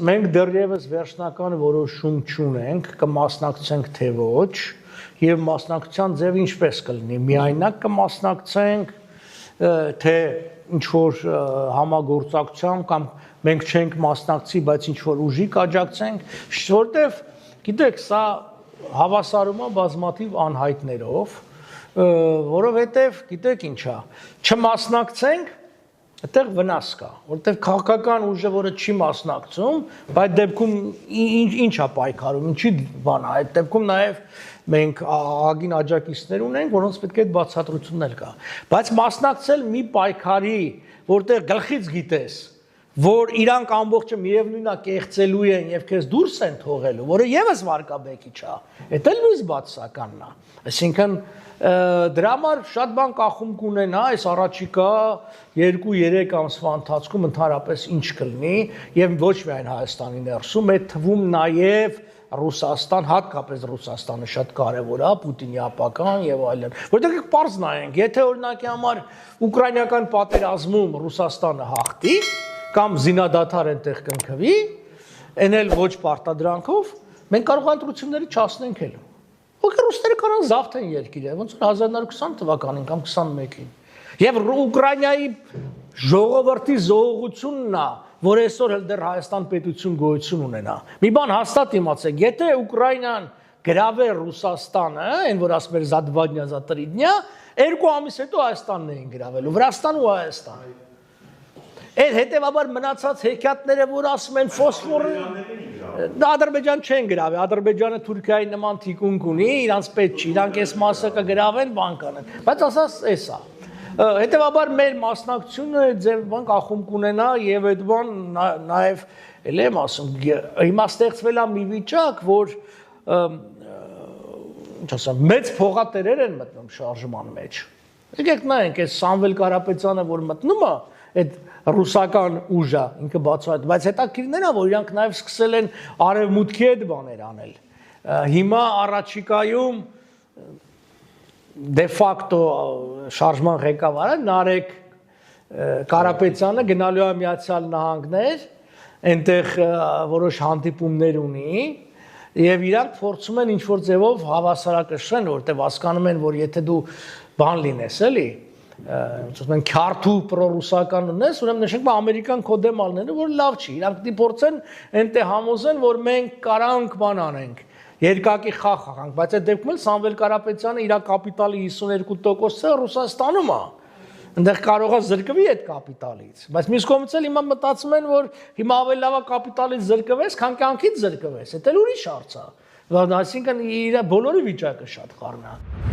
մենք դեռևս վերջնական որոշում չունենք, կմասնակցենք թե ոչ, եւ մասնակցության ձև ինչպես կլինի, միայնակ կմասնակցենք, թե ինչ որ համագործակցությամբ կամ մենք չենք մասնակցի, բայց ինչ որ ուժի կաջակցենք, որտեվ գիտեք, սա հավասարում է բազմաթիվ անհայտներով, որովհետև գիտեք ինչա, չմասնակցենք, այդտեղ վնաս կա, որովհետև քաղաքական ուժը, որը չի մասնակցում, բայց դեպքում ինչ է պայքարում, ինչի բան է, այդ դեպքում նաև մենք ագին աջակիցներ ունենք, որոնց պետք է այդ բացատրություններ կա, բայց մասնակցել մի պայքարի, որտեղ գլխից գիտես, որ իրանք ամբողջը միևնույնն է կեղծելու են եւ քեզ դուրս են թողելու, որը եւս վարկաբեկի չա, դա էլ նույնիսկ բացասականն է, այսինքն դրա համար շատ բան կախում կունենա այս առաջիկա 2-3 ամսվա ընթացքում ընդհանրապես ինչ կլինի եւ ոչ միայն Հայաստանի ներսում, այդ թվում նաեւ Ռուսաստան, հատկապես Ռուսաստանը շատ կարևոր է, Պուտինի ապական եւ այլն, որտեղ պարզ նայենք, եթե օրինակի համար ուկրաինական պատերազմում Ռուսաստանը հաղթի կամ զինադադար այնտեղ կնքվի, այն էլ ոչ պարտադրանքով, մենք կարող ընտրությունների չասնենք էլ։ Ոգի ռուսները կարող զավթեն երկիրը, ոնց որ 1920 թվականին կամ 21-ին։ Եվ Ուկրաինայի ժողովրդի զողողությունն է, որ այսօր էլ դեռ Հայաստան պետություն գոյություն ունենա։ Մի բան հաստատ իմացեք, եթե Ուկրաինան գրավեր Ռուսաստանը, այն որ ասում էր զադվադնյա, զատրիդնյա, 2 ամիս հետո Հայաստանն էին գրավելու, Վրաստան ու Հայաստան։ Այդ հետևաբար մնացած հեքիաթները, որ ասում են ֆոսֆորը, Ադրբեջան չեն գրավի, Ադրբեջանը Թուրքիայի նման թիկունք ունի, իրանց պետք չի, իրանք այս մասը կգրավեն, բան կանեն, բայց ասած էս է։ Հետևաբար մեր մասնակցությունը ձեր բան կախում կունենա եւ այդ բան նաեւ էլ եմ ասում, հիմա ստեղծվել է մի վիճակ, որ ինչ ասեմ, մեծ փողատերեր են մտնում շարժման մեջ։ Եկեք նայենք, այս Սամվել Կարապետյանը, որ մտնում է, այդ ռուսական ուժը ինքը բացահայտ, բայց հետաքրքիրն է, որ իրանք նաև սկսել են արևմուտքի հետ բաներ անել։ Հիմա առաջիկայում դե ֆակտո շարժման ղեկավարը Նարեկ Կարապետյանը գնալու է Միացյալ Նահանգներ, այնտեղ որոշ հանդիպումներ ունի, եւ իրանք փորձում են ինչ-որ ձևով հավասարակշռեն, որտեղ հասկանում են, որ եթե դու բան լինես, էլի, ասում են քարտու պրոռուսական ունես, ուրեմն նշենք Ամերիկան քո դեմ ալնելու, որ լավ չի։ Իրանք դիփորձեն այնտեղ համոզեն, որ մենք կարանք բան անենք, երկակի խաղ խաղանք, բայց այդ դեպքում էլ Սամվել Կարապետյանը իր կապիտալի 52%-ը Ռուսաստանում է։ Այնտեղ կարող է զրկվի այդ կապիտալից, բայց մյուս կողմից էլ հիմա մտածում են, որ հիմա ավելի լավ է կապիտալից զրկվես, քան կյանքից զրկվես, դա էլ ուրիշ հարց է։ Այսինքն իր բոլորի վիճակը շատ խառն է։